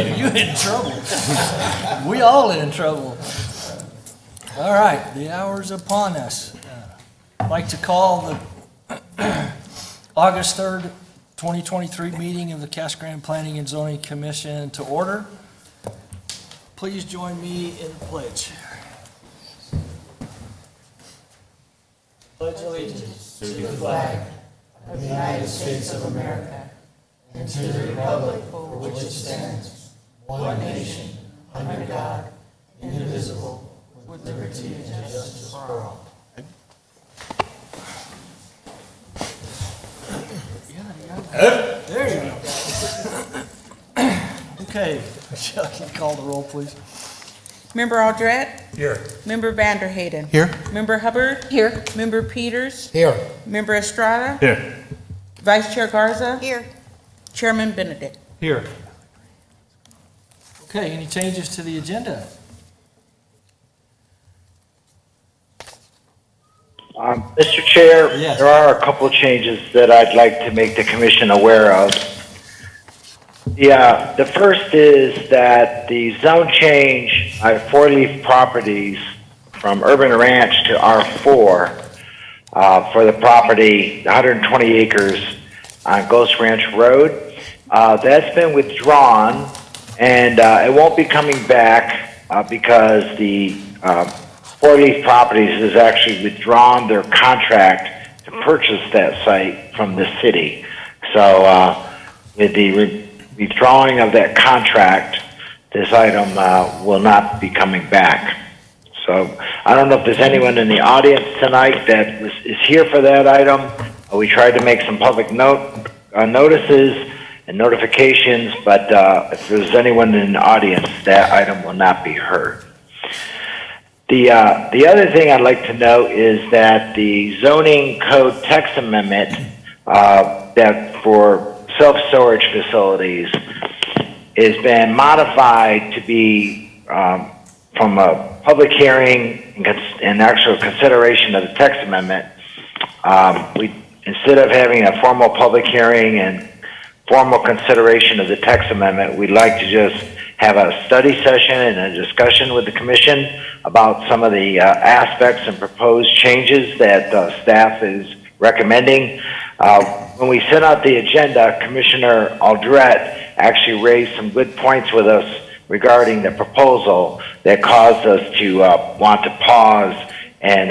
You in trouble. We all in trouble. All right, the hour's upon us. I'd like to call the August 3rd, 2023 meeting of the Casa Grande Planning and Zoning Commission to order. Please join me in the pledge. Pledge allegiance to the flag of the United States of America and to the republic for which it stands, one nation, under God, indivisible, with liberty and justice for all. There you go. Okay, Chuck, you call the roll, please. Member Aldrett? Here. Member Vanderhayden? Here. Member Hubbard? Here. Member Peters? Here. Member Estrada? Here. Vice Chair Garza? Here. Chairman Benedict? Here. Okay, any changes to the agenda? Mr. Chair, Yes. there are a couple of changes that I'd like to make the commission aware of. The first is that the zone change on four-leaf properties from urban ranch to R4 for the property, 120 acres on Ghost Ranch Road, that's been withdrawn, and it won't be coming back because the four-leaf properties has actually withdrawn their contract to purchase that site from the city. So with the withdrawing of that contract, this item will not be coming back. So I don't know if there's anyone in the audience tonight that is here for that item. We tried to make some public notices and notifications, but if there's anyone in the audience, that item will not be heard. The other thing I'd like to note is that the zoning code text amendment that for self-storage facilities has been modified to be from a public hearing and actual consideration of the text amendment. Instead of having a formal public hearing and formal consideration of the text amendment, we'd like to just have a study session and a discussion with the commission about some of the aspects and proposed changes that staff is recommending. When we sent out the agenda, Commissioner Aldrett actually raised some good points with us regarding the proposal that caused us to want to pause and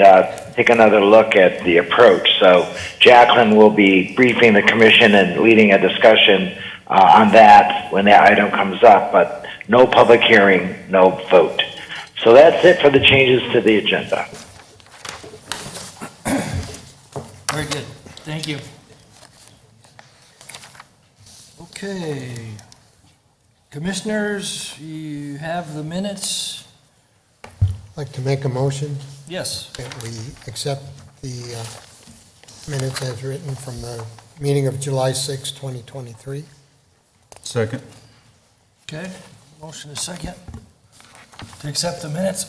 take another look at the approach. So Jacqueline will be briefing the commission and leading a discussion on that when that item comes up, but no public hearing, no vote. So that's it for the changes to the agenda. Very good. Thank you. Okay. Commissioners, you have the minutes? I'd like to make a motion Yes. that we accept the minutes as written from the meeting of July 6, 2023. Second. Okay. Motion is second to accept the minutes.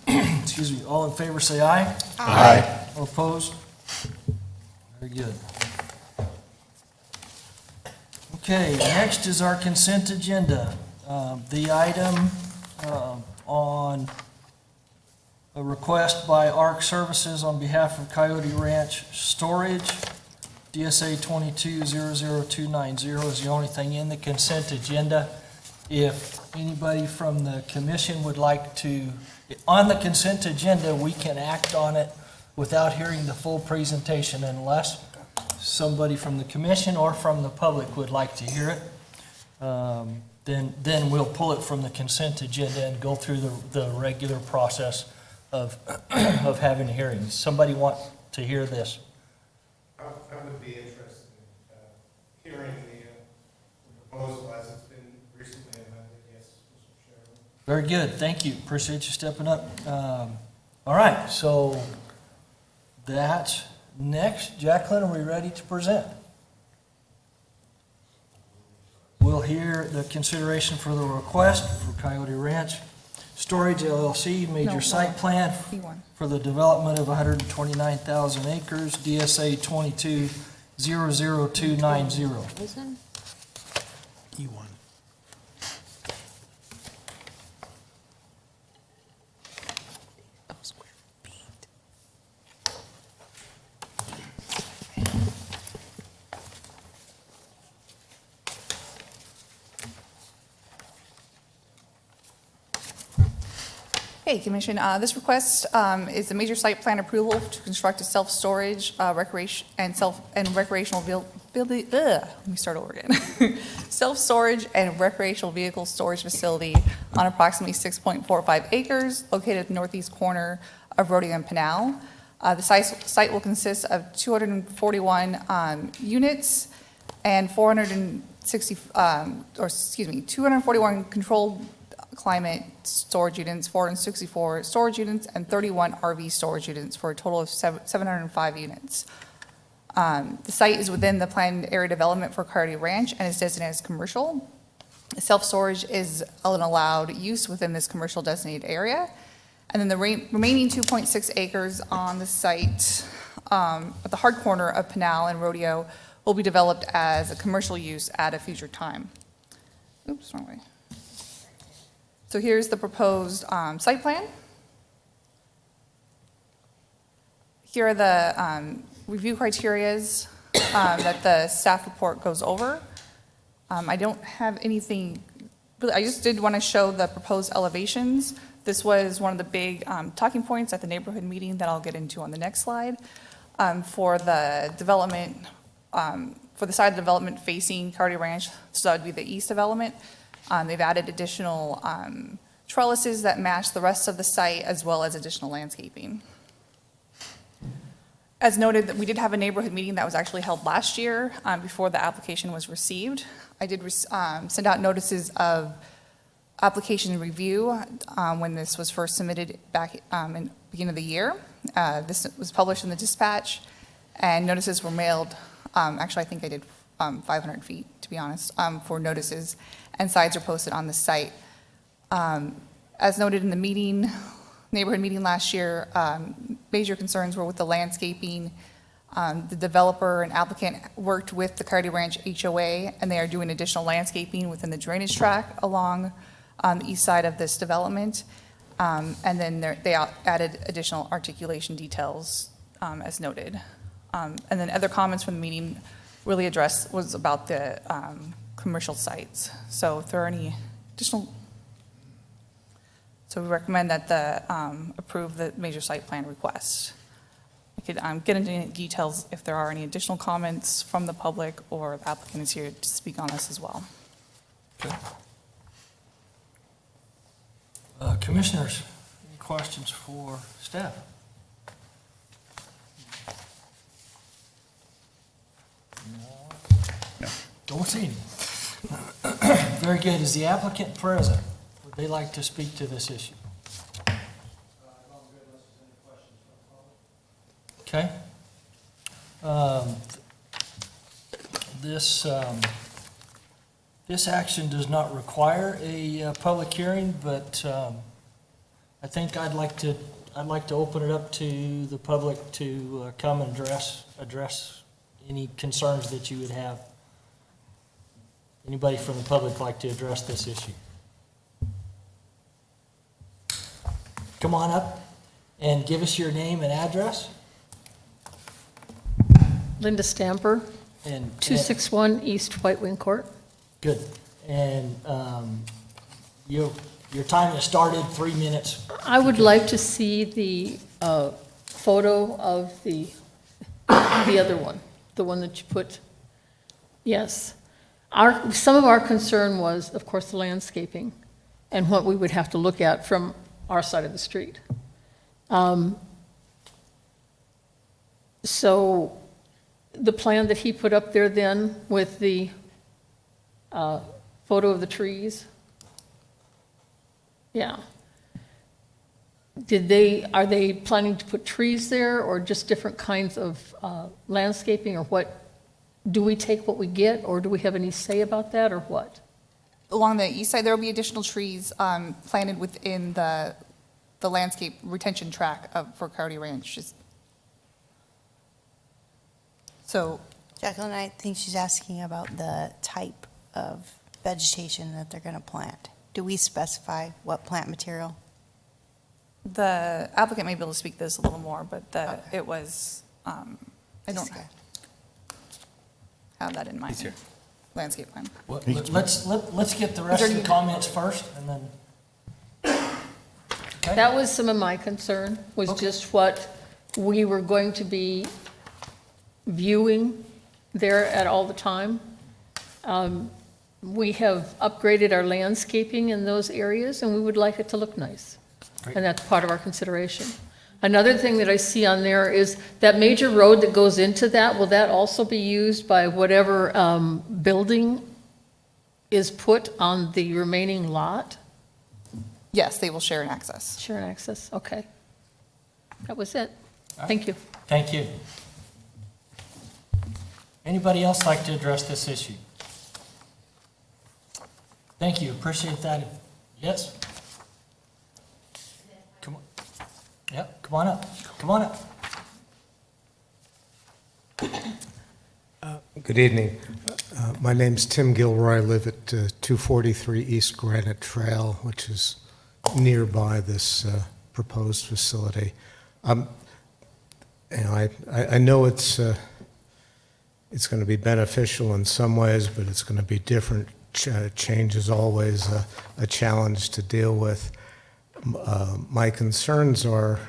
Excuse me. All in favor, say aye. Aye. All opposed? Very good. Okay, next is our consent agenda. The item on a request by ARC Services on behalf of Coyote Ranch Storage, DSA 22-00290 is the only thing in the consent agenda. If anybody from the commission would like to, on the consent agenda, we can act on it without hearing the full presentation unless somebody from the commission or from the public would like to hear it. Then we'll pull it from the consent agenda and go through the regular process of of having hearings. Somebody want to hear this? I would be interested in hearing the proposal as it's been recently amended, yes, Mr. Chairman. Very good, thank you, appreciate you stepping up. All right, so that's next. Jacqueline, are we ready to present? We'll hear the consideration for the request for Coyote Ranch Storage LLC, major site plan for the development of 129,000 acres, DSA 22-00290. Listen. E1. Okay, Commission, this request is a major site plan approval to construct a self-storage, recreation, and recreational let me start over again. Self-storage and recreational vehicle storage facility on approximately 6.45 acres located at the northeast corner of Rodeo and Pinal. The site will consist of 241 units and 241 controlled climate storage units, 464 storage units, and 31 RV storage units for a total of 705 units. The site is within the planned area development for Coyote Ranch and is designated as commercial. Self-storage is an allowed use within this commercial designated area. And then the remaining 2.6 acres on the site at the hard corner of Pinal and Rodeo will be developed as a commercial use at a future time. Oops, wrong way. So here's the proposed site plan. Here are the review criterias that the staff report goes over. I don't have anything, really, I just did want to show the proposed elevations. This was one of the big talking points at the neighborhood meeting that I'll get into on the next slide. For the development, for the side of the development facing Coyote Ranch, so that would be the east development. They've added additional trellises that match the rest of the site, as well as additional landscaping. As noted, that we did have a neighborhood meeting that was actually held last year before the application was received. I did send out notices of application review when this was first submitted back in the beginning of the year. This was published in the dispatch, and notices were mailed. Actually, I think I did 500 feet, to be honest, for notices, and signs are posted on the site. As noted in the neighborhood meeting last year, major concerns were with the landscaping. The developer and applicant worked with the Coyote Ranch HOA, and they are doing additional landscaping within the drainage tract along the east side of this development. And then they added additional articulation details as noted. And then other comments from the meeting really was about the commercial sites. So if there are any additional, so we recommend that approve the major site plan request. We could get into any details if there are any additional comments from the public, or the applicant is here to speak on this as well. Okay. Commissioners, any questions for staff? No. Don't see any. Very good. Is the applicant present? Would they like to speak to this issue? Okay. This action does not require a public hearing, but I think I'd like to open it up to the public to come and address any concerns that you would have. Anybody from the public like to address this issue? Come on up and give us your name and address. Linda Stamper, And 261 East White Wing Court. Good. And your time has started, 3 minutes. I would like to see the photo of the other one, the one that you put. Yes. Some of our concern was, of course, the landscaping and what we would have to look at from our side of the street. So the plan that he put up there then with the photo of the trees, yeah. Are they planning to put trees there, or just different kinds of landscaping, or what? Do we take what we get, or do we have any say about that, or what? Along the east side, there will be additional trees planted within the landscape retention tract for Coyote Ranch. So, Jacqueline, I think she's asking about the type of vegetation that they're going to plant. Do we specify what plant material? the applicant may be able to speak to this a little more, but it was, I don't have that in my landscape plan. Well, let's get the rest of the comments first, and then, That was some of my concern, was Okay. just what we were going to be viewing there at all the time. We have upgraded our landscaping in those areas, and we would like it to look nice. Great. And that's part of our consideration. Another thing that I see on there is that major road that goes into that, will that also be used by whatever building is put on the remaining lot? Yes, they will share an access. Share and access, okay. That was it. Thank you. Thank you. Anybody else like to address this issue? Thank you, appreciate that. Yes? Come on. Yep, come on up, come on up. Good evening. My name's Tim Gilroy. I live at 243 East Granite Trail, which is nearby this proposed facility. I know it's going to be beneficial in some ways, but it's going to be different. Change is always a challenge to deal with. My concerns are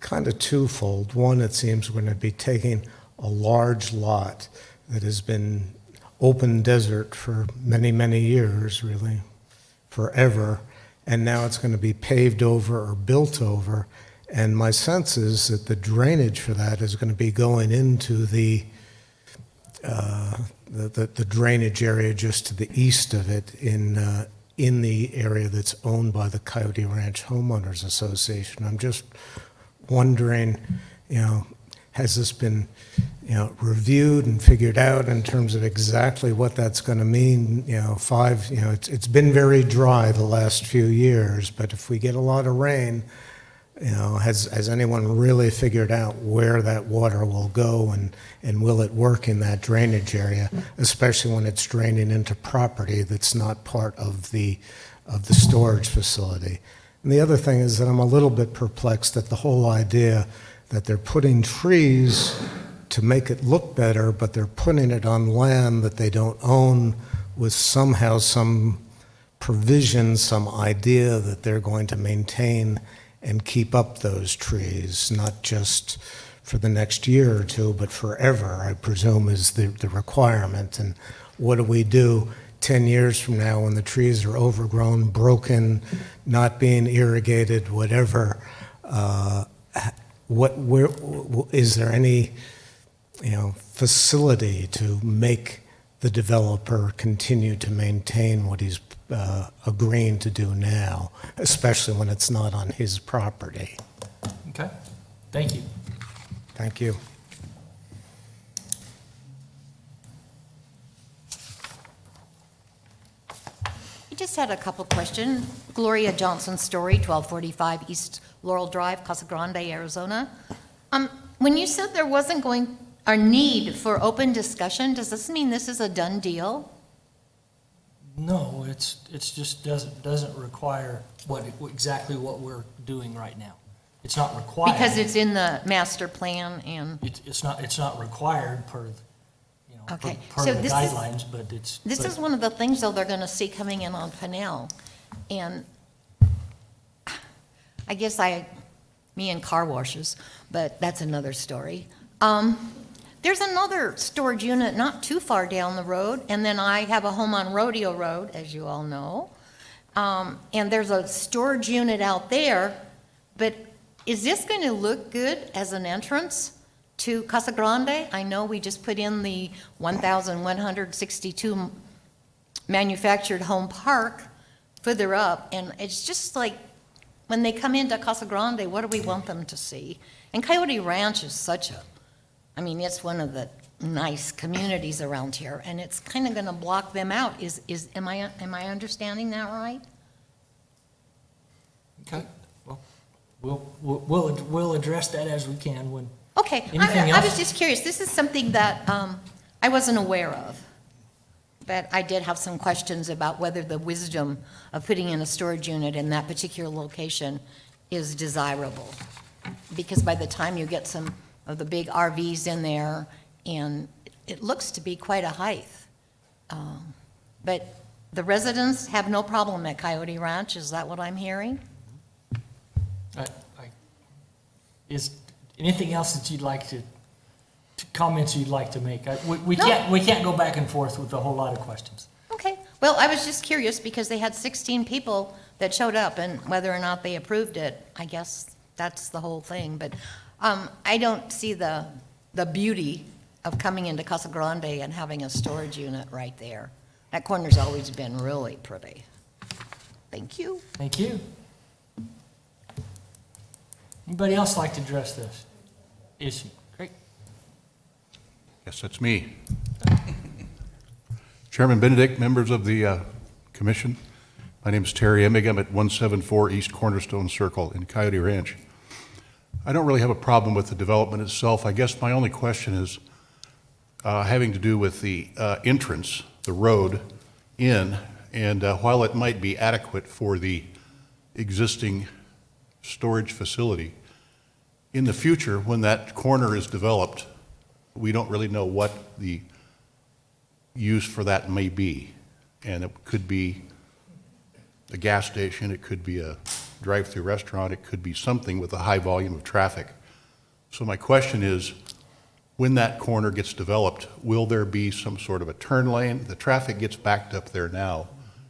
kind of twofold. One, it seems we're going to be taking a large lot that has been open desert for many, many years, really, forever, and now it's going to be paved over or built over. And my sense is that the drainage for that is going to be going into the drainage area just to the east of it in the area that's owned by the Coyote Ranch Homeowners Association. I'm just wondering, has this been, reviewed and figured out in terms of exactly what that's going to mean? It's been very dry the last few years, but if we get a lot of rain, has anyone really figured out where that water will go and will it work in that drainage area, especially when it's draining into property that's not part of the storage facility? And the other thing is that I'm a little bit perplexed at the whole idea that they're putting trees to make it look better, but they're putting it on land that they don't own with somehow some provision, some idea that they're going to maintain and keep up those trees, not just for the next year or two, but forever, I presume, is the requirement. And what do we do 10 years from now when the trees are overgrown, broken, not being irrigated, whatever? Is there any facility to make the developer continue to maintain what he's agreeing to do now, especially when it's not on his property? Okay, thank you. Thank you. I just had a couple questions. Gloria Johnson Story, 1245 East Laurel Drive, Casa Grande, Arizona. When you said there wasn't a need for open discussion, does this mean this is a done deal? No, it's just doesn't require exactly what we're doing right now. It's not required. Because it's in the master plan and, It's not required per, Okay, per so the this is- guidelines, but it's. this but- is one of the things, though, they're going to see coming in on Pinnell. And I guess me and car washes, but that's another story. There's another storage unit not too far down the road, and then I have a home on Rodeo Road, as you all know. And there's a storage unit out there, but is this going to look good as an entrance to Casa Grande? I know we just put in the 1,162 manufactured home park further up, and it's just like, when they come into Casa Grande, what do we want them to see? And Coyote Ranch is it's one of the nice communities around here, and it's kind of going to block them out. Am I understanding that right? Okay, well, we'll address that as we can when. Okay, Anything I else? was just curious. This is something that I wasn't aware of, but I did have some questions about whether the wisdom of putting in a storage unit in that particular location is desirable. Because by the time you get some of the big RVs in there, and it looks to be quite a height. But the residents have no problem at Coyote Ranch, is that what I'm hearing? I- Is anything else that you'd like to comments you'd like to make? We can't go back and forth with a whole lot of questions. Okay, well, I was just curious because they had 16 people that showed up, and whether or not they approved it, I guess that's the whole thing. But I don't see the beauty of coming into Casa Grande and having a storage unit right there. That corner's always been really pretty. Thank you. Thank you. Anybody else like to address this issue? Great. Yes, that's me. Chairman Benedict, members of the commission, my name is Terry Emig. I'm at 174 East Cornerstone Circle in Coyote Ranch. I don't really have a problem with the development itself. I guess my only question is having to do with the entrance, the road in, and while it might be adequate for the existing storage facility, in the future, when that corner is developed, we don't really know what the use for that may be. And it could be a gas station, it could be a drive-through restaurant, it could be something with a high volume of traffic. So my question is, when that corner gets developed, will there be some sort of a turn lane? The traffic gets backed up there now,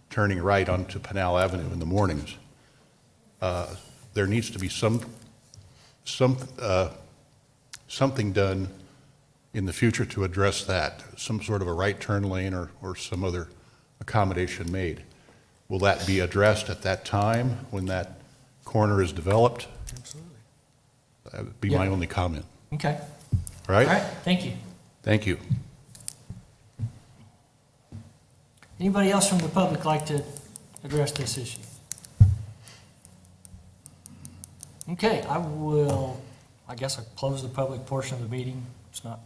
turning right onto Pinal Avenue in the mornings. There needs to be something done in the future to address that, some sort of a right turn lane or some other accommodation made. Will that be addressed at that time when that corner is developed? Absolutely. That would be my only comment. Okay. All right? All right, thank you. Thank you. Anybody else from the public like to address this issue? Okay, I guess I'll close the public portion of the meeting. It's not,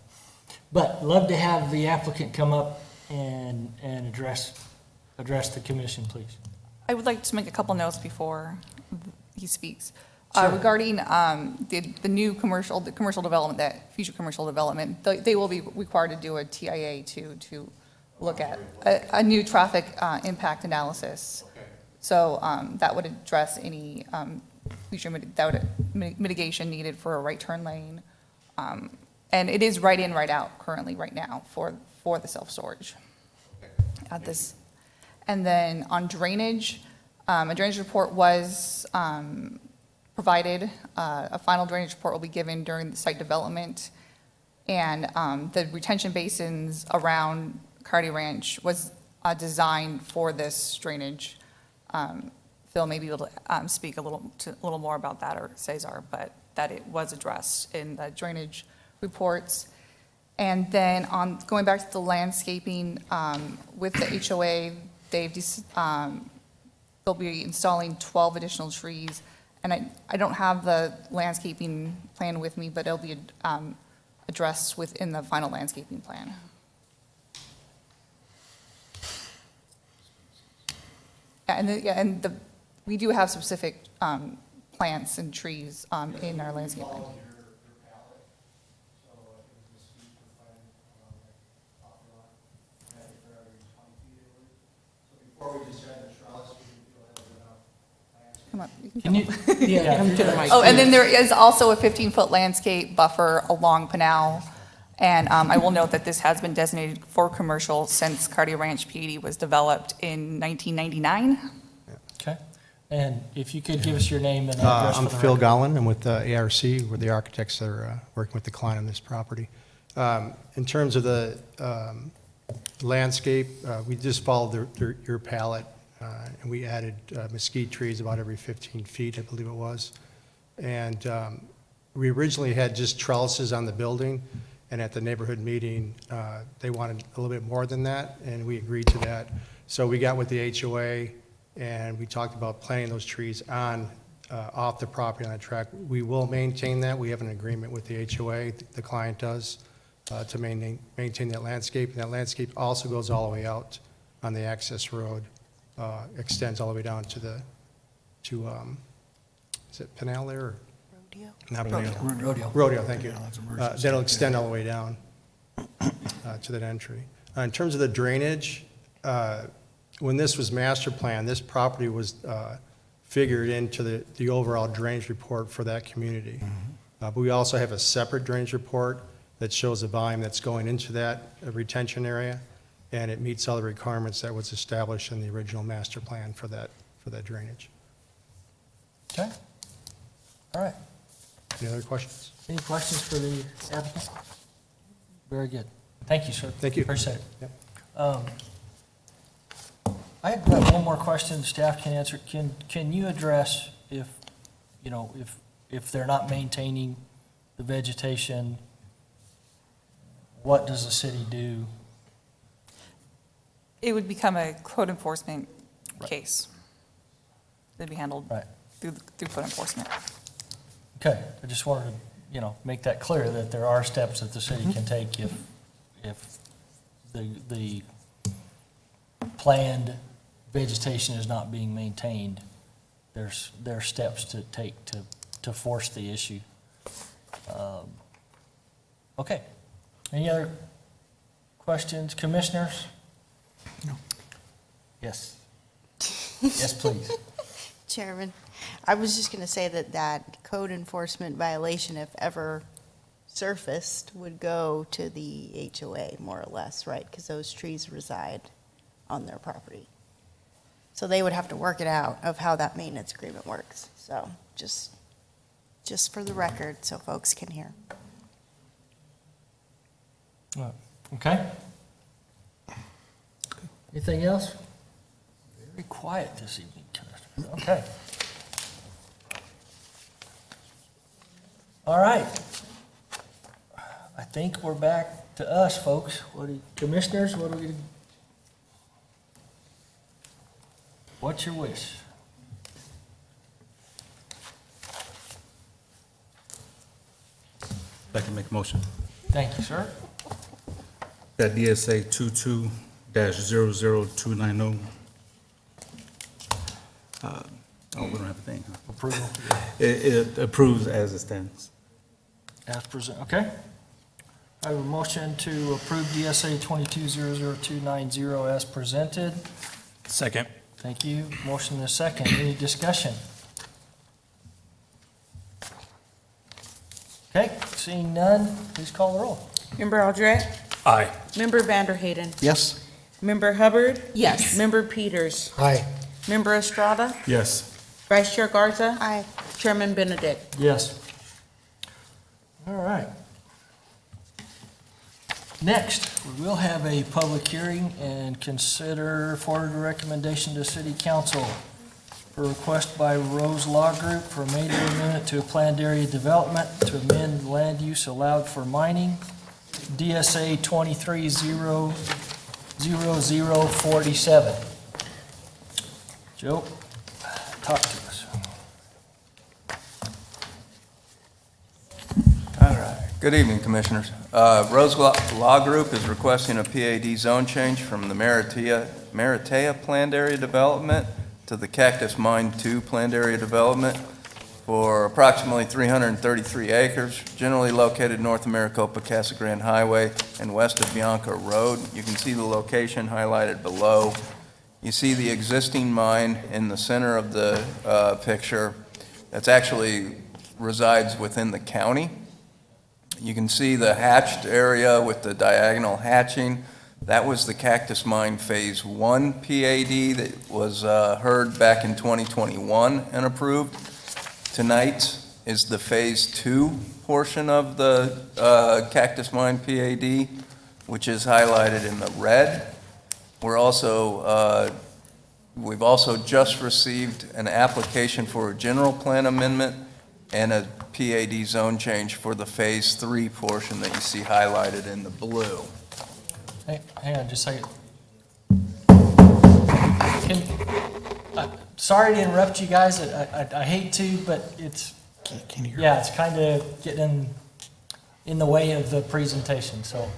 but love to have the applicant come up and address the commission, please. I would like to make a couple notes before he speaks. Sure. Regarding the new commercial development, that future commercial development, they will be required to do a TIA to look at a new traffic impact analysis. So that would address any future mitigation needed for a right turn lane. And it is right in, right out currently, right now, for the self-storage at this. And then on drainage, a drainage report was provided. A final drainage report will be given during the site development. And the retention basins around Coyote Ranch was designed for this drainage. Phil may be able to speak a little more about that, or Cesar, but that it was addressed in the drainage reports. And then on going back to the landscaping, with the HOA, they'll be installing 12 additional trees. And I don't have the landscaping plan with me, but it'll be addressed within the final landscaping plan. We do have specific plants and trees in our landscape plan. Come up. You can Can you, yeah, Come to the mic. Oh, and then there is also a 15-foot landscape buffer along Pinal. And I will note that this has been designated for commercial since Coyote Ranch PUD was developed in 1999. okay. And if you could give us your name and address I'm for the Phil record. Gollin. I'm with ARC. We're the architects that are working with the client on this property. In terms of the landscape, we just followed your palette, and we added mesquite trees about every 15 feet, I believe it was. And we originally had just trellises on the building, and at the neighborhood meeting, they wanted a little bit more than that, and we agreed to that. So we got with the HOA, and we talked about planting those trees off the property on the track. We will maintain that. We have an agreement with the HOA, the client does, to maintain that landscape. And that landscape also goes all the way out on the access road, extends all the way down to is it Pinal there? Or? Rodeo. Not Pinal. Rodeo. Rodeo, thank you. That'll extend all the way down to that entry. In terms of the drainage, when this was master planned, this property was figured into the overall drainage report for that community. But we also have a separate drainage report that shows the volume that's going into that retention area, and it meets all the requirements that was established in the original master plan for that drainage. Okay. All right. Any other questions? Any questions for the applicant? Very good. Thank you, sir. Thank you. Appreciate it. Yep. I have got one more question staff can answer. Can you address if they're not maintaining the vegetation, what does the city do? It would become a code enforcement case. It'd be handled Right. through code enforcement. Okay, I just wanted to, make that clear that there are steps that the city can take if the planned vegetation is not being maintained. There are steps to take to force the issue. Okay. Any other questions, commissioners? No. Yes. Yes, please. Chairman, I was just going to say that code enforcement violation, if ever surfaced, would go to the HOA, more or less, right? Because those trees reside on their property. So they would have to work it out of how that maintenance agreement works. So just for the record, so folks can hear. Okay. Anything else? Very quiet this evening, Commissioner. Okay. All right. I think we're back to us, folks. Commissioners, what's your wish? I can make a motion. Thank you, sir. That DSA 22-00290. We don't have a thing, huh? Approval It approves as it stands. as presented. Okay. I have a motion to approve DSA 22-00290 as presented. Second. Thank you. Motion and a second. Any discussion? Okay, seeing none, please call the roll. Member Aldred? Aye. Member Vanderhayden? Yes. Member Hubbard? Yes. Member Peters? Aye. Member Estrada? Yes. Vice Chair Garza? Aye. Chairman Benedict? Yes. All right. Next, we will have a public hearing and consider forward a recommendation to City Council for a request by Rose Law Group for a major amendment to a planned area development to amend land use allowed for mining, DSA 23-00047. Joe, talk to us. All right. Good evening, Commissioners. Rose Law Group is requesting a PAD zone change from the Maratea Planned Area Development to the Cactus Mine 2 Planned Area Development for approximately 333 acres, generally located north of Maricopa Casa Grande Highway and west of Bianca Road. You can see the location highlighted below. You see the existing mine in the center of the picture. That's actually resides within the county. You can see the hatched area with the diagonal hatching. That was the Cactus Mine Phase 1 PAD that was heard back in 2021 and approved. Tonight is the Phase 2 portion of the Cactus Mine PAD, which is highlighted in the red. We've also just received an application for a general plan amendment and a PAD zone change for the Phase 3 portion that you see highlighted in the blue. Hey, hang on just a second. Sorry to interrupt you guys. I hate to, but it's, yeah, it's kind of getting in the way of the presentation, so.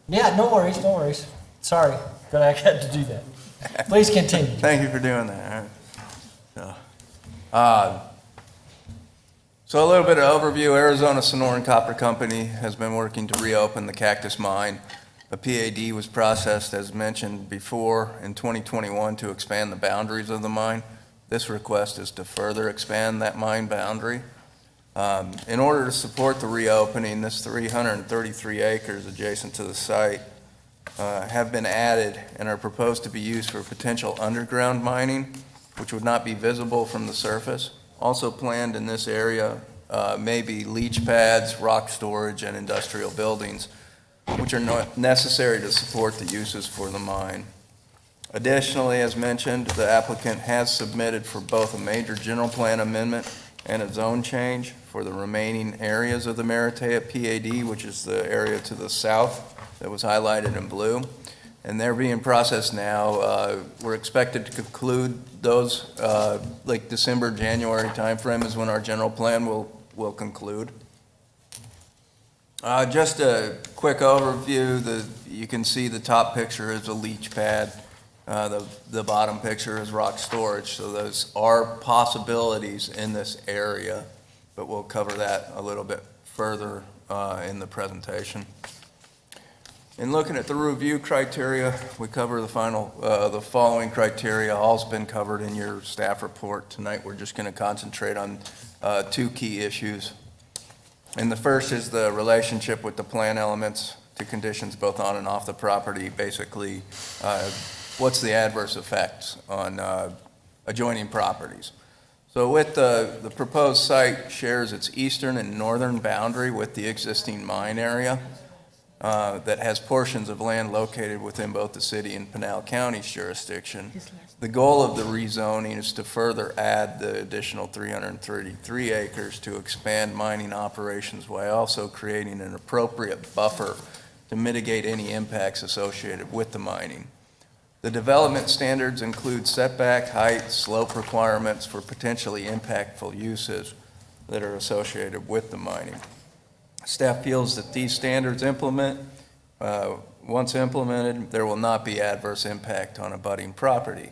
Yeah, no worries, no worries. Sorry that I had to do that. Please continue. Thank you for doing that. All right. So a little bit of overview. Arizona Sonoran Copper Company has been working to reopen the Cactus Mine. A PAD was processed, as mentioned before, in 2021 to expand the boundaries of the mine. This request is to further expand that mine boundary. In order to support the reopening, this 333 acres adjacent to the site have been added and are proposed to be used for potential underground mining, which would not be visible from the surface. Also planned in this area may be leach pads, rock storage, and industrial buildings, which are not necessary to support the uses for the mine. Additionally, as mentioned, the applicant has submitted for both a major general plan amendment and a zone change for the remaining areas of the Maratea PAD, which is the area to the south that was highlighted in blue. And they're being processed now. We're expected to conclude those like December, January timeframe is when our general plan will conclude. Just a quick overview. You can see the top picture is a leach pad. The bottom picture is rock storage. So those are possibilities in this area, but we'll cover that a little bit further in the presentation. In looking at the review criteria, we cover the following criteria. All's been covered in your staff report. Tonight we're just going to concentrate on two key issues. And the first is the relationship with the plan elements to conditions both on and off the property. Basically, what's the adverse effects on adjoining properties? So with the proposed site shares its eastern and northern boundary with the existing mine area that has portions of land located within both the city and Pinal County's jurisdiction. The goal of the rezoning is to further add the additional 333 acres to expand mining operations while also creating an appropriate buffer to mitigate any impacts associated with the mining. The development standards include setback, height, slope requirements for potentially impactful uses that are associated with the mining. Staff feels that these standards once implemented, there will not be adverse impact on abutting property.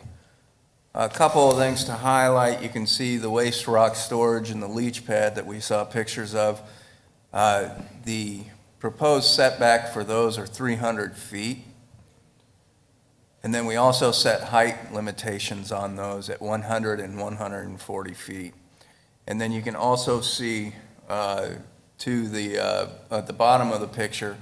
A couple of things to highlight. You can see the waste rock storage and the leach pad that we saw pictures of. The proposed setback for those are 300 feet. And then we also set height limitations on those at 100 and 140 feet. And then you can also see at the bottom of the picture,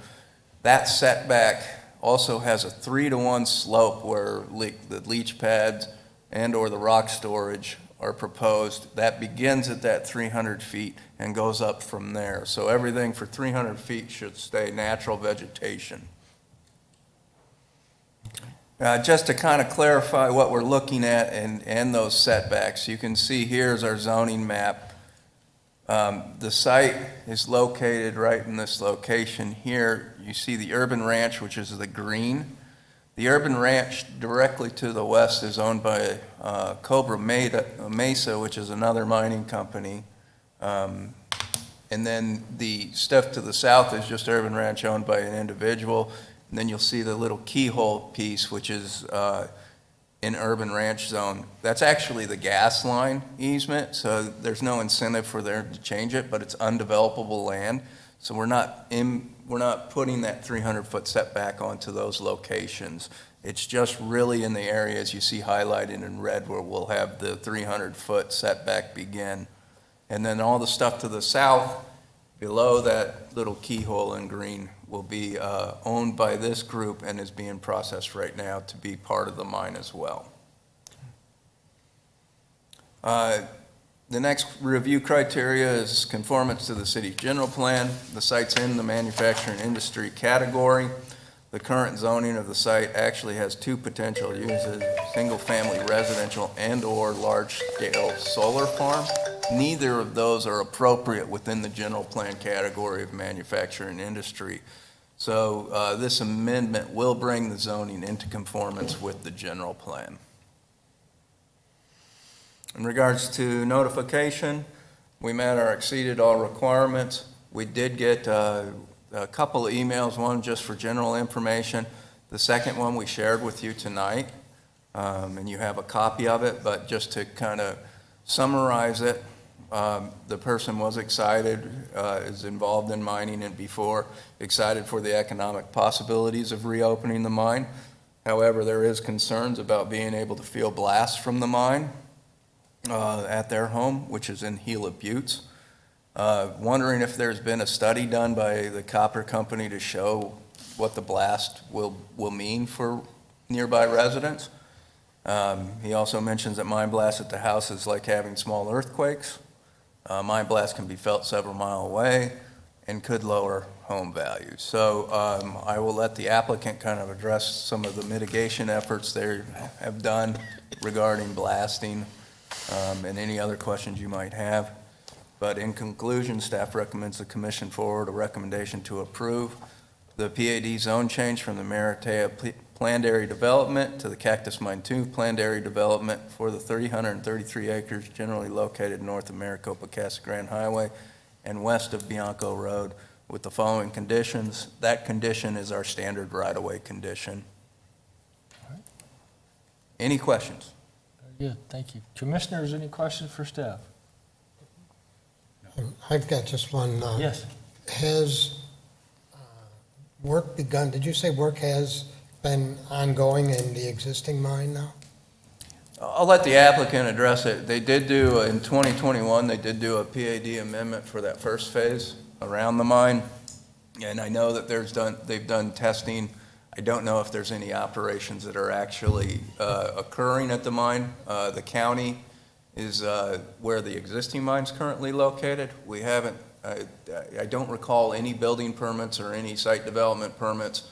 that setback also has a 3-to-1 slope where the leach pads and or the rock storage are proposed. That begins at that 300 feet and goes up from there. So everything for 300 feet should stay natural vegetation. Just to kind of clarify what we're looking at and those setbacks, you can see here's our zoning map. The site is located right in this location here. You see the urban ranch, which is the green. The urban ranch directly to the west is owned by Cobra Mesa, which is another mining company. And then the stuff to the south is just urban ranch owned by an individual. And then you'll see the little keyhole piece, which is in urban ranch zone. That's actually the gas line easement, so there's no incentive for them to change it, but it's undevelopable land. So we're not putting that 300-foot setback onto those locations. It's just really in the areas you see highlighted in red where we'll have the 300-foot setback begin. And then all the stuff to the south, below that little keyhole in green, will be owned by this group and is being processed right now to be part of the mine as well. The next review criteria is conformance to the city's general plan. The site's in the manufacturing industry category. The current zoning of the site actually has two potential uses, single-family residential and or large-scale solar farm. Neither of those are appropriate within the general plan category of manufacturing industry. So this amendment will bring the zoning into conformance with the general plan. In regards to notification, we met or exceeded all requirements. We did get a couple of emails, one just for general information. The second one we shared with you tonight, and you have a copy of it, but just to kind of summarize it, the person was excited, is involved in mining and before, excited for the economic possibilities of reopening the mine. However, there is concerns about being able to feel blasts from the mine. at their home, which is in Gila Buttes. Wondering if there's been a study done by the copper company to show what the blast will mean for nearby residents. He also mentions that mine blasts at the house is like having small earthquakes. Mine blasts can be felt several miles away and could lower home values. So I will let the applicant kind of address some of the mitigation efforts they have done regarding blasting and any other questions you might have. But in conclusion, staff recommends the commission forward a recommendation to approve the PAD zone change from the Maratea Planned Area Development to the Cactus Mine 2 Planned Area Development for the 333 acres generally located north of Maricopa Casa Grande Highway and west of Bianco Road with the following conditions. That condition is our standard right-of-way condition. Any questions? Very good, thank you. Commissioners, any questions for staff? I've got just one. Yes. Has work begun? Did you say work has been ongoing in the existing mine now? I'll let the applicant address it. They did do, in 2021, they did do a PAD amendment for that first phase around the mine. And I know that they've done testing. I don't know if there's any operations that are actually occurring at the mine. The county is where the existing mine's currently located. We haven't, I don't recall any building permits or any site development permits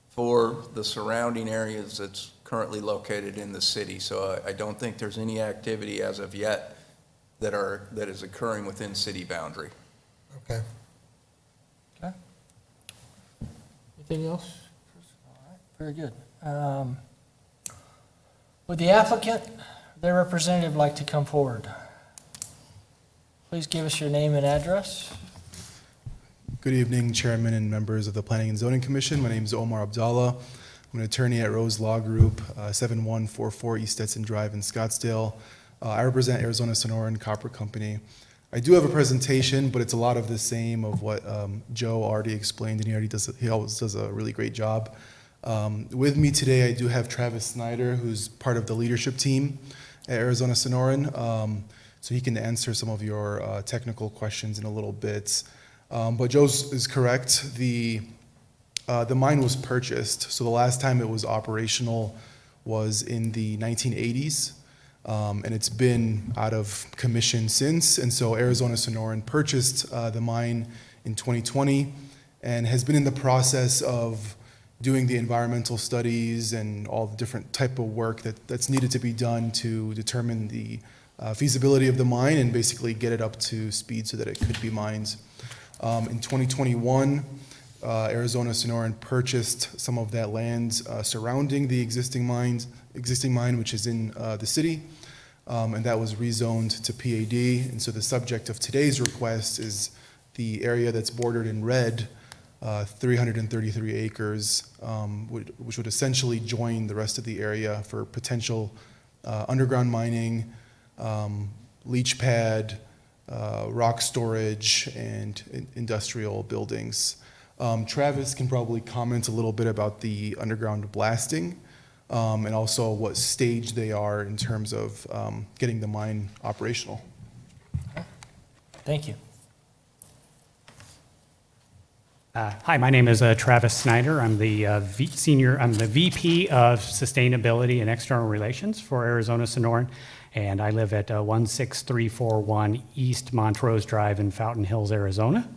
for the surrounding areas that's currently located in the city. So I don't think there's any activity as of yet that is occurring within city boundary. Okay. Okay. Anything else? All right, very good. Would the applicant, their representative, like to come forward? Please give us your name and address. Good evening, Chairman and members of the Planning and Zoning Commission. My name is Omar Abdallah. I'm an attorney at Rose Law Group, 7144 East Stetson Drive in Scottsdale. I represent Arizona Sonoran Copper Company. I do have a presentation, but it's a lot of the same of what Joe already explained, and he always does a really great job. With me today, I do have Travis Snyder, who's part of the leadership team at Arizona Sonoran, so he can answer some of your technical questions in a little bit. But Joe is correct. The mine was purchased, so the last time it was operational was in the 1980s, and it's been out of commission since. And so Arizona Sonoran purchased the mine in 2020 and has been in the process of doing the environmental studies and all the different type of work that's needed to be done to determine the feasibility of the mine and basically get it up to speed so that it could be mined. In 2021, Arizona Sonoran purchased some of that land surrounding the existing mine, which is in the city, and that was rezoned to PAD. And so the subject of today's request is the area that's bordered in red, 333 acres, which would essentially join the rest of the area for potential underground mining, leach pad, rock storage, and industrial buildings. Travis can probably comment a little bit about the underground blasting and also what stage they are in terms of getting the mine operational. Thank you. Hi, my name is Travis Snyder. I'm the VP of Sustainability and External Relations for Arizona Sonoran, and I live at 16341 East Montrose Drive in Fountain Hills, Arizona.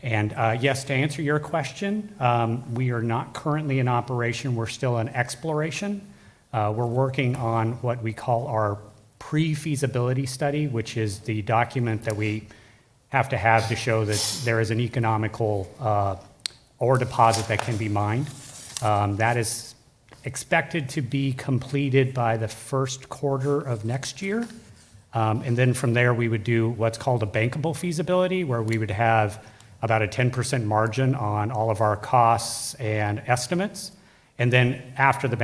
And yes, to answer your question, we are not currently in operation. We're still in exploration. We're working on what we call our pre-feasibility study, which is the document that we have to show that there is an economical ore deposit that can be mined. That is expected to be completed by the first quarter of next year. And then from there, we would do what's called a bankable feasibility, where we would have about a 10% margin on all of our costs and estimates. And then after the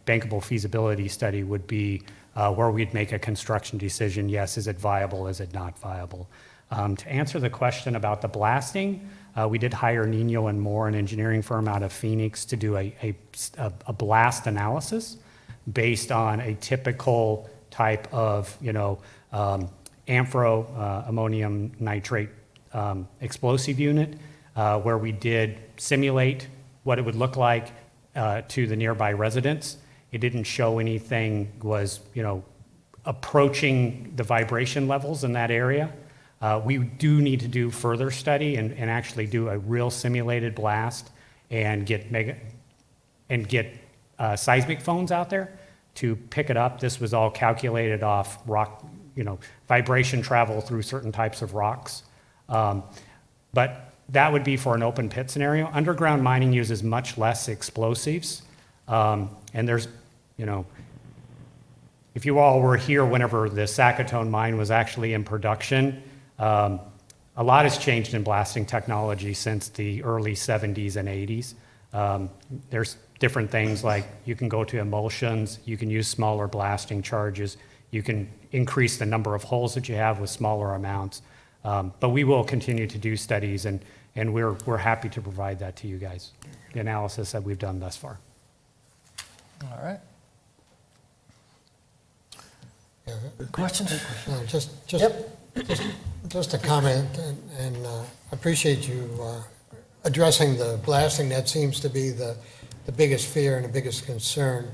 bankable feasibility study would be where we'd make a construction decision. Yes, is it viable? Is it not viable? To answer the question about the blasting, we did hire Nino and Moore, an engineering firm out of Phoenix, to do a blast analysis based on a typical type of ammonium nitrate explosive unit, where we did simulate what it would look like to the nearby residents. It didn't show anything was, approaching the vibration levels in that area. We do need to do further study and actually do a real simulated blast and get seismic phones out there to pick it up. This was all calculated off rock, vibration travel through certain types of rocks. But that would be for an open pit scenario. Underground mining uses much less explosives. And there's, if you all were here whenever the Sackatone mine was actually in production, a lot has changed in blasting technology since the early 70s and 80s. There's different things like you can go to emulsions, you can use smaller blasting charges, you can increase the number of holes that you have with smaller amounts. But we will continue to do studies, and we're happy to provide that to you guys, the analysis that we've done thus far. All right. Yeah, Questions? no, Yep. just a comment, and appreciate you addressing the blasting. That seems to be the biggest fear and the biggest concern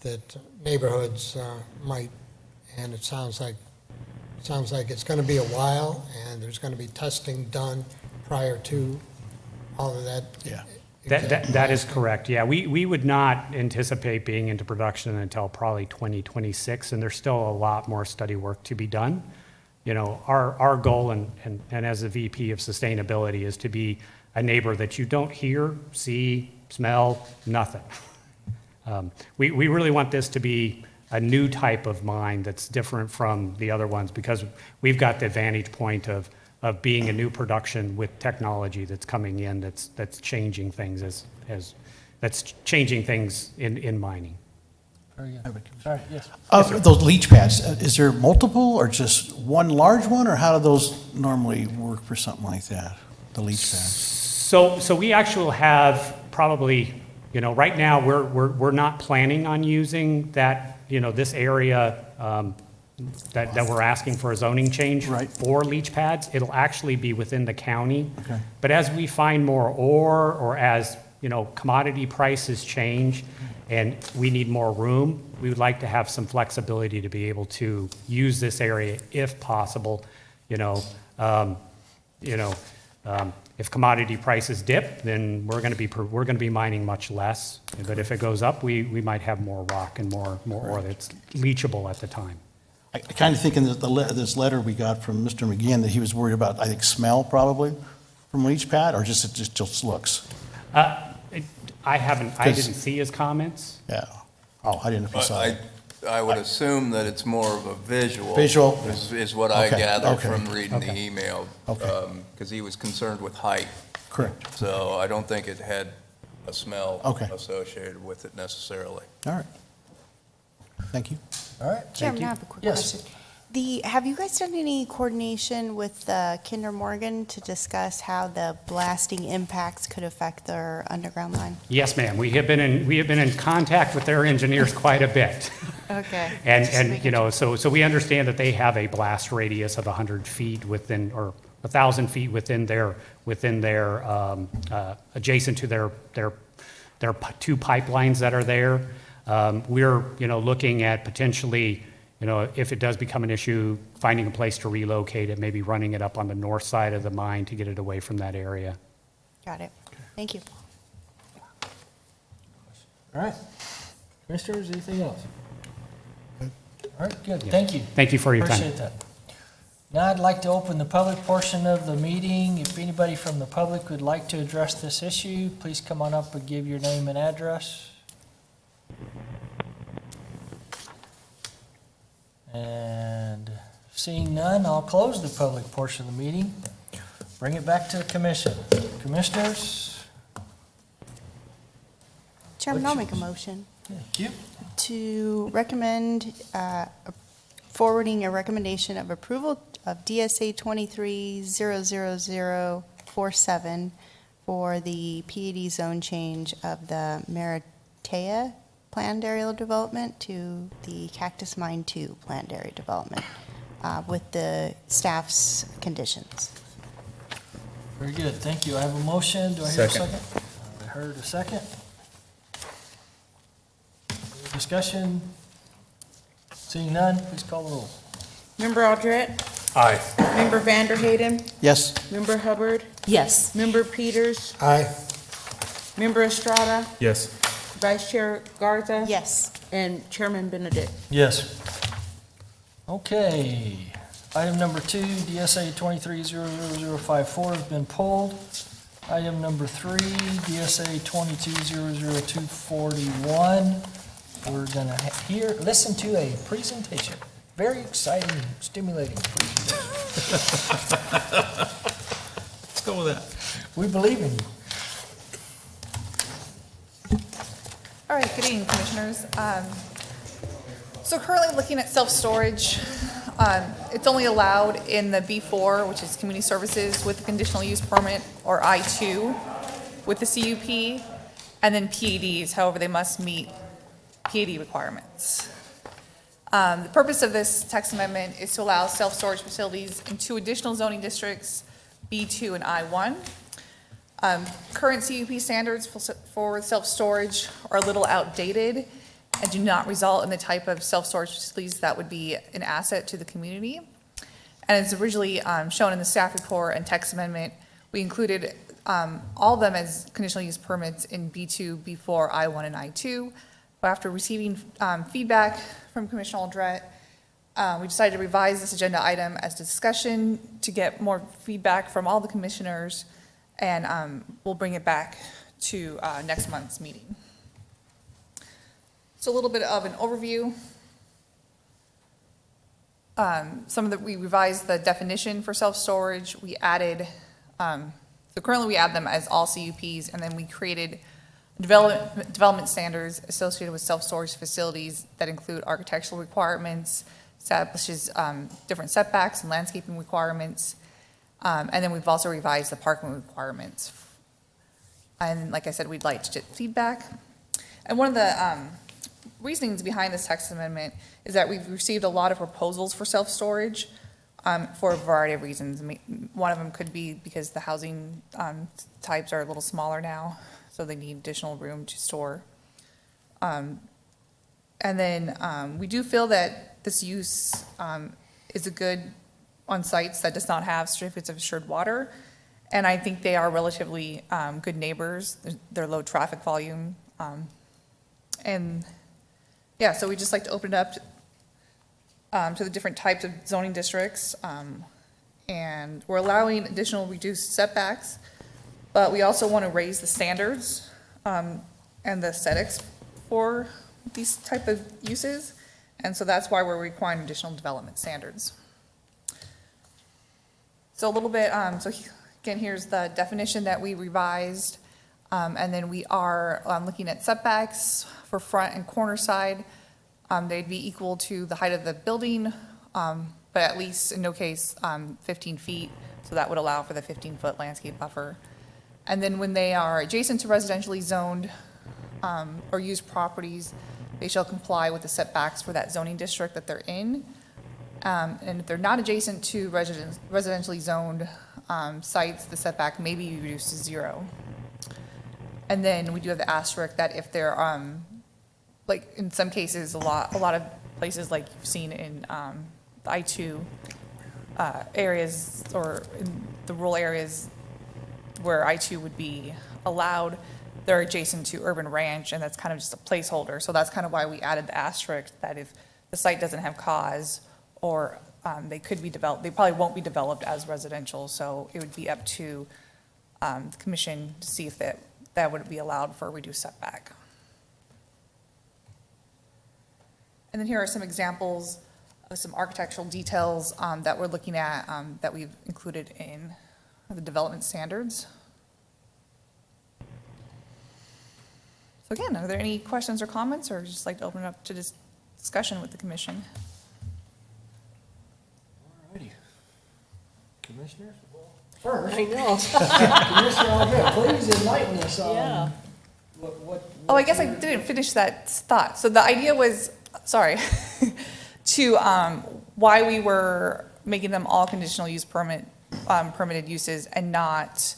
that neighborhoods might, and it sounds like it's going to be a while, and there's going to be testing done prior to all of that. Yeah. That is correct, yeah. We would not anticipate being into production until probably 2026, and there's still a lot more study work to be done. Our goal, and as the VP of Sustainability, is to be a neighbor that you don't hear, see, smell, nothing. We really want this to be a new type of mine that's different from the other ones, because we've got the vantage point of being a new production with technology that's coming in that's changing things that's changing things in mining. Very good. Sorry, yes. Those leach pads, is there multiple or just one large one, or how do those normally work for something like that, the leach pads? So we actually have probably, right now we're not planning on using that, this area that we're asking for a zoning change for leach pads. It'll actually be within the county. Okay. But as we find more ore, or as, commodity prices change and we need more room, we would like to have some flexibility to be able to use this area if possible. If commodity prices dip, then we're going to be mining much less. But if it goes up, we might have more rock and more ore that's leachable at the time. I kind of think in this letter we got from Mr. McGeehan that he was worried about, I think, smell probably from leach pad, or just it just looks. I didn't see his comments. Yeah. Oh, I didn't know if you saw it. I would assume that it's more of a visual. Visual? Is what I Okay, gathered okay. from reading the Okay. email. Okay. Because he was concerned with height. Correct. So I don't think it had a smell Okay. associated with it necessarily. All right. Thank you. All right. Thank Chairman, you. I have a quick Yes. question. Have you guys done any coordination with Kinder Morgan to discuss how the blasting impacts could affect their underground line? Yes, ma'am. We have been in contact with their engineers quite a bit. Okay. And so we understand that they have a blast radius of 100 feet within, or 1,000 feet within their adjacent to their two pipelines that are there. We're, looking at potentially, if it does become an issue, finding a place to relocate it, maybe running it up on the north side of the mine to get it away from that area. Got it. Thank you. All right. Commissioners, anything else? All right, good. Thank you. Thank you for your time. Appreciate that. Now I'd like to open the public portion of the meeting. If anybody from the public would like to address this issue, please come on up and give your name and address. And seeing none, I'll close the public portion of the meeting. Bring it back to the commission. Commissioners? Chairman, I'll make a motion Thank you. to recommend forwarding a recommendation of approval of DSA 23-00047 for the PAD zone change of the Maratea planned area development to the Cactus Mine 2 planned area development with the staff's conditions. Very good, thank you. I have a motion. Do I hear a Second. second? I heard a second. Any discussion? Seeing none, please call the roll. Member Aldred? Aye. Member Vanderhayden? Yes. Member Hubbard? Yes. Member Peters? Aye. Member Estrada? Yes. Vice Chair Garza? Yes. And Chairman Benedict? Yes. Okay. Item number 2, DSA 23-00054 has been pulled. Item number 3, DSA 22-00241. We're gonna listen to a presentation. Very exciting, stimulating presentation. Let's go with that. We believe in you. All right, good evening, Commissioners. So currently looking at self-storage, it's only allowed in the B4, which is community services with the conditional use permit, or I2 with the CUP, and then PADs, however, they must meet PAD requirements. The purpose of this text amendment is to allow self-storage facilities in 2 additional zoning districts, B2 and I1. Current CUP standards for self-storage are a little outdated and do not result in the type of self-storage facilities that would be an asset to the community. And as originally shown in the staff report and text amendment, we included all of them as conditional use permits in B2, B4, I1, and I2. But after receiving feedback from Commissioner Aldred, we decided to revise this agenda item as discussion to get more feedback from all the commissioners, and we'll bring it back to next month's meeting. So a little bit of an overview. We revised the definition for self-storage. We added, so currently we add them as all CUPs, and then we created development standards associated with self-storage facilities that include architectural requirements, establishes different setbacks and landscaping requirements, and then we've also revised the parking requirements. And like I said, we'd like to get feedback. And one of the reasonings behind this text amendment is that we've received a lot of proposals for self-storage for a variety of reasons. One of them could be because the housing types are a little smaller now, so they need additional room to store. And then we do feel that this use is a good on sites that does not have certificates of assured water. And I think they are relatively good neighbors. They're low traffic volume. And yeah, so we just like to open it up to the different types of zoning districts. And we're allowing additional reduced setbacks, but we also want to raise the standards and the aesthetics for these type of uses. And so that's why we're requiring additional development standards. So a little bit, so again, here's the definition that we revised. And then we are looking at setbacks for front and corner side. They'd be equal to the height of the building, but at least in no case 15 feet. So that would allow for the 15-foot landscape buffer. And then when they are adjacent to residentially zoned or used properties, they shall comply with the setbacks for that zoning district that they're in. And if they're not adjacent to residentially zoned sites, the setback may be reduced to 0. And then we do have the asterisk that if they're, like in some cases, a lot of places like you've seen in the I2 areas or in the rural areas where I2 would be allowed, they're adjacent to urban ranch, and that's kind of just a placeholder. So that's kind of why we added the asterisk that if the site doesn't have cause or they could be developed, they probably won't be developed as residential. So it would be up to the commission to see if that would be allowed for a reduced setback. And then here are some examples of some architectural details that we're looking at that we've included in the development standards. So again, are there any questions or comments, or just like to open it up to discussion with the commission? All righty. Commissioners? First. I know. Commissioner Aldred, please enlighten us on what. Oh, I guess I didn't finish that thought. So the idea was, sorry, to why we were making them all conditional use permitted uses and not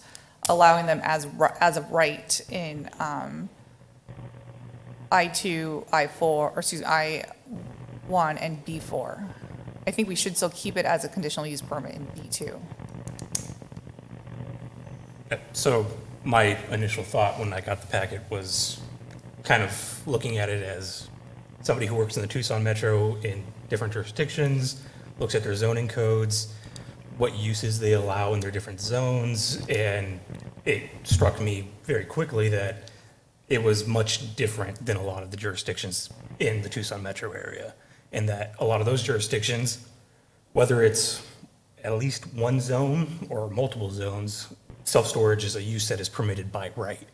allowing them as of right in I2, I4, or excuse me, I1 and B4. I think we should still keep it as a conditional use permit in B2. So my initial thought when I got the packet was kind of looking at it as somebody who works in the Tucson Metro in different jurisdictions, looks at their zoning codes, what uses they allow in their different zones, and it struck me very quickly that it was much different than a lot of the jurisdictions in the Tucson Metro area, and that a lot of those jurisdictions, whether it's at least one zone or multiple zones, self-storage is a use that is permitted by right.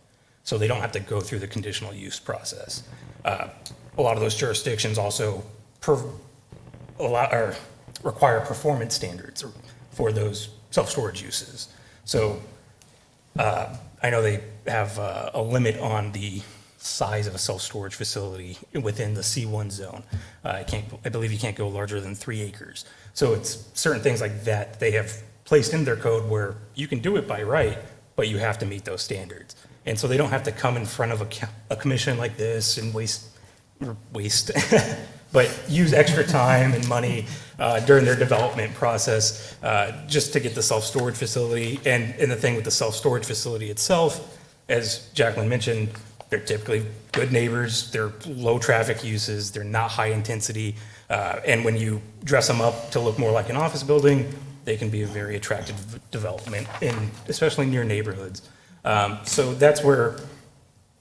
So they don't have to go through the conditional use process. A lot of those jurisdictions also require performance standards for those self-storage uses. So I know they have a limit on the size of a self-storage facility within the C1 zone. I believe you can't go larger than 3 acres. So it's certain things like that they have placed in their code where you can do it by right, but you have to meet those standards. And so they don't have to come in front of a commission like this and waste, but use extra time and money during their development process just to get the self-storage facility. And the thing with the self-storage facility itself, as Jacqueline mentioned, they're typically good neighbors, they're low traffic uses, they're not high intensity. And when you dress them up to look more like an office building, they can be a very attractive development, especially near neighborhoods. So that's where,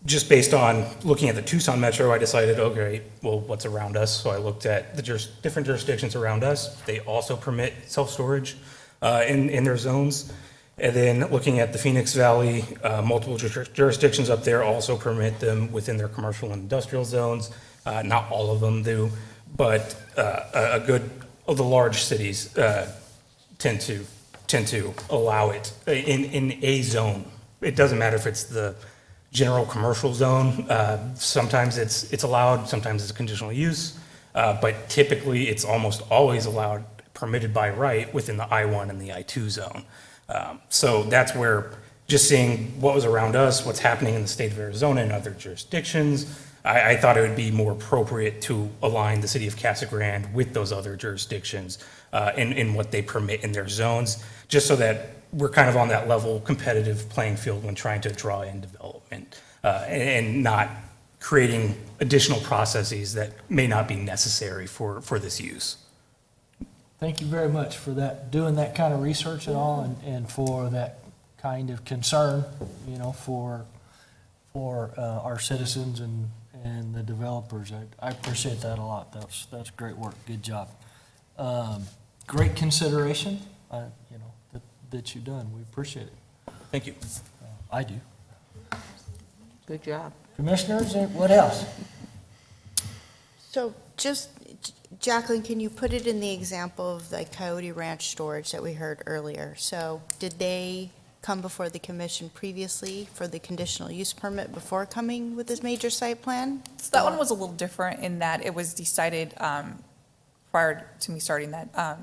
just based on looking at the Tucson Metro, I decided, okay, well, what's around us? So I looked at the different jurisdictions around us. They also permit self-storage in their zones. And then looking at the Phoenix Valley, multiple jurisdictions up there also permit them within their commercial and industrial zones. Not all of them do, but a good of the large cities tend to allow it in a zone. It doesn't matter if it's the general commercial zone. Sometimes it's allowed, sometimes it's conditional use, but typically it's almost always allowed, permitted by right within the I1 and the I2 zone. So that's where just seeing what was around us, what's happening in the state of Arizona and other jurisdictions, I thought it would be more appropriate to align the city of Casa Grande with those other jurisdictions in what they permit in their zones, just so that we're kind of on that level competitive playing field when trying to draw in development and not creating additional processes that may not be necessary for this use. Thank you very much for that, doing that kind of research and all, and for that kind of concern, for our citizens and the developers. I appreciate that a lot. That's great work. Good job. Great consideration, that you've done. We appreciate it. Thank you. I do. Good job. Commissioners, what else? So just, Jacqueline, can you put it in the example of the Coyote Ranch storage that we heard earlier? So did they come before the commission previously for the conditional use permit before coming with this major site plan? So that one was a little different in that it was decided prior to me starting that,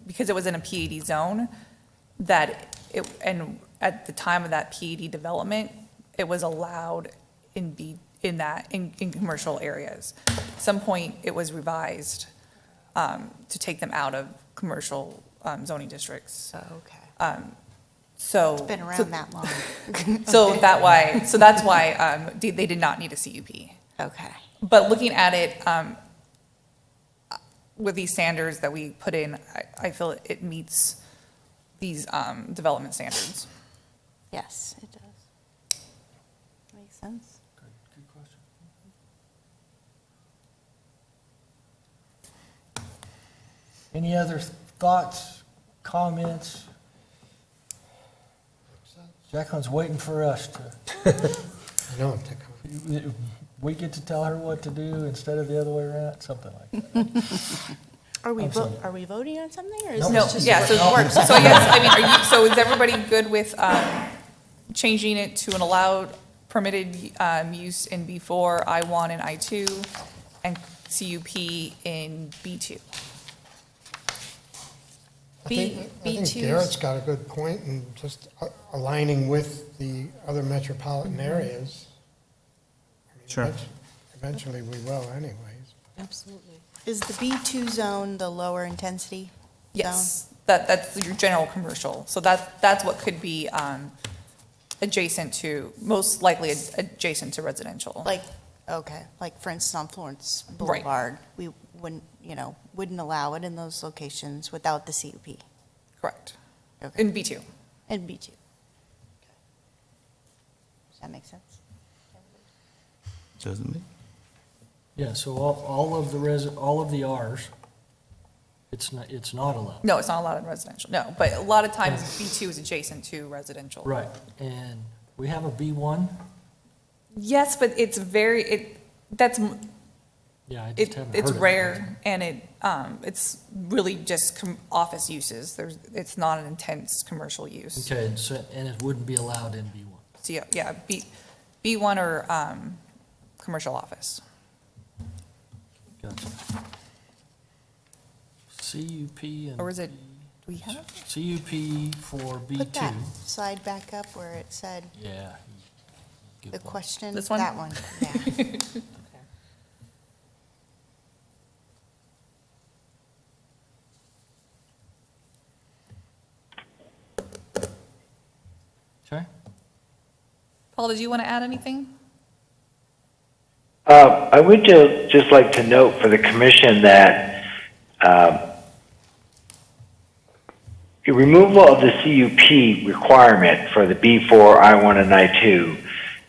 because it was in a PAD zone, that and at the time of that PAD development, it was allowed in commercial areas. At some point, it was revised to take them out of commercial zoning districts. Oh, okay. So It's been around that long. That's why they did not need a CUP. Okay. But looking at it with these standards that we put in, I feel it meets these development standards. Yes, it does. Makes sense. Good question. Any other thoughts, comments? Jacqueline's waiting for us to. I know, We get to tell her what to do instead of the other way around, something like that. Are we sorry. are we voting on something, or is No, this No, just? yeah, so it works. So yes, so is everybody good with changing it to an allowed permitted use in B4, I1 and I2, and CUP in B2? I think Garrett's got a good point, and just aligning with the other metropolitan areas. I mean, Sure. Eventually, we will anyways. Absolutely. Is the B2 zone the lower intensity zone? Yes, that's your general commercial. So that's what could be adjacent to, most likely adjacent to residential. Like, okay, like for instance on Florence Right. Boulevard, we wouldn't allow it in those locations without the CUP. Correct. Okay. In B2. And B2. Okay. Does that make sense? Doesn't it? Yeah, so all of the Rs, it's not allowed. No, it's not allowed in residential, no. But a lot of times B2 is adjacent to residential. Right, and we have a B1? Yes, but it's Yeah, I just haven't heard it's of it. rare, and it's really just office uses. It's not an intense commercial use. Okay, and it wouldn't be allowed in B1. So, yeah, B1 or commercial office. Gotcha. CUP and. Or is it, do we have? CUP for B2. Put that slide back up where it said Yeah. Good the point. question. This one? That one, yeah. Okay. Paul, did you want to add anything? I would just like to note for the commission that the removal of the CUP requirement for the B4, I1, and I2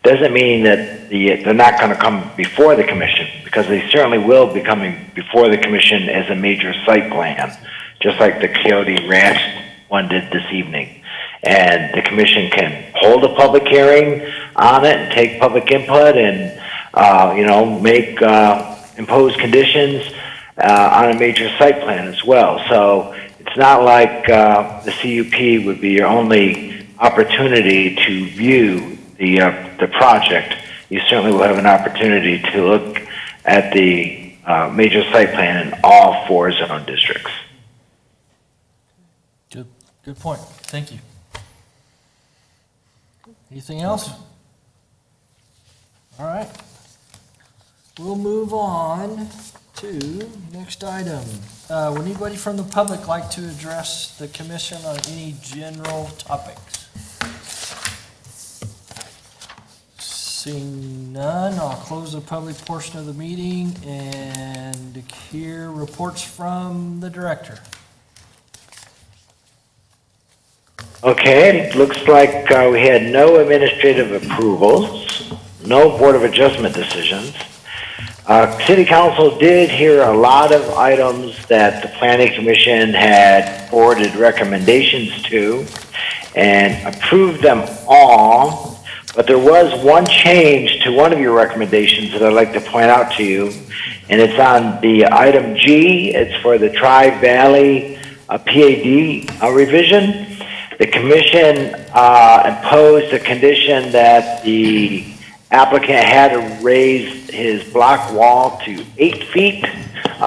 doesn't mean that they're not going to come before the commission, because they certainly will be coming before the commission as a major site plan, just like the Coyote Ranch one did this evening. And the commission can hold a public hearing on it and take public input and impose conditions on a major site plan as well. So it's not like the CUP would be your only opportunity to view the project. You certainly will have an opportunity to look at the major site plan in all 4 zone districts. Good point. Thank you. Anything else? All right. We'll move on to next item. Would anybody from the public like to address the commission on any general topics? Seeing none, I'll close the public portion of the meeting and hear reports from the director. Okay, it looks like we had no administrative approvals, no Board of Adjustment decisions. City Council did hear a lot of items that the Planning Commission had forwarded recommendations to and approved them all, but there was one change to one of your recommendations that I'd like to point out to you, and it's on the item G. It's for the Tri-Valley PAD revision. The commission imposed a condition that the applicant had to raise his block wall to 8 feet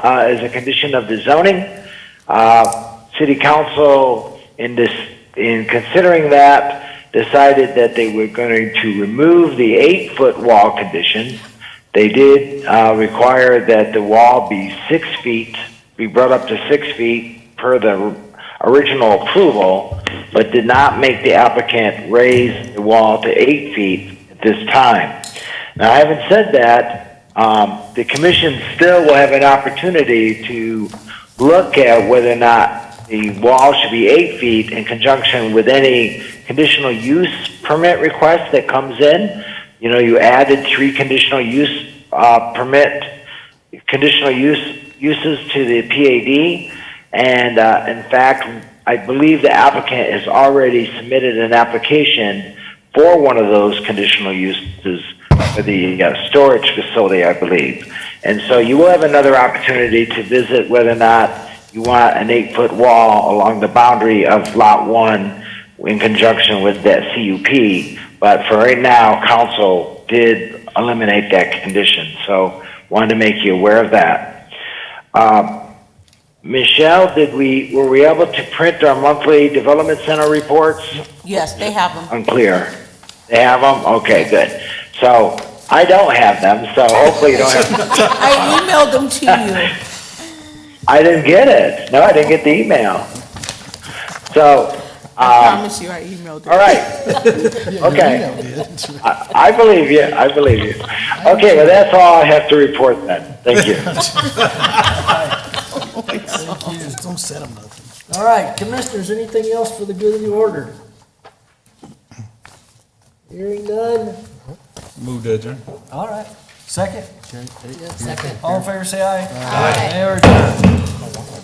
as a condition of the zoning. City Council, in considering that, decided that they were going to remove the 8-foot wall condition. They did require that the wall be 6 feet, be brought up to 6 feet per the original approval, but did not make the applicant raise the wall to 8 feet at this time. Now, having said that, the commission still will have an opportunity to look at whether or not the wall should be 8 feet in conjunction with any conditional use permit request that comes in. You know, you added 3 conditional use uses to the PAD. And in fact, I believe the applicant has already submitted an application for one of those conditional uses for the storage facility, I believe. And so you will have another opportunity to visit whether or not you want an 8-foot wall along the boundary of Lot 1 in conjunction with that CUP. But for right now, council did eliminate that condition. So wanted to make you aware of that. Michelle, were we able to print our monthly development center reports? Yes, they have them. Unclear. They have them? Okay, good. So I don't have them, so hopefully you don't have. I emailed them to you. I didn't get it. No, I didn't get the email. So, I promise you, I emailed them. all right. Okay. I believe you. I believe you. Okay, well, that's all I have to report then. Thank you. Don't set them nothing. All right, commissioners, anything else for the good of the order? Hearing none? Move to adjourn. All right. Second? Second. All in favor, say aye. Aye. They are adjourned.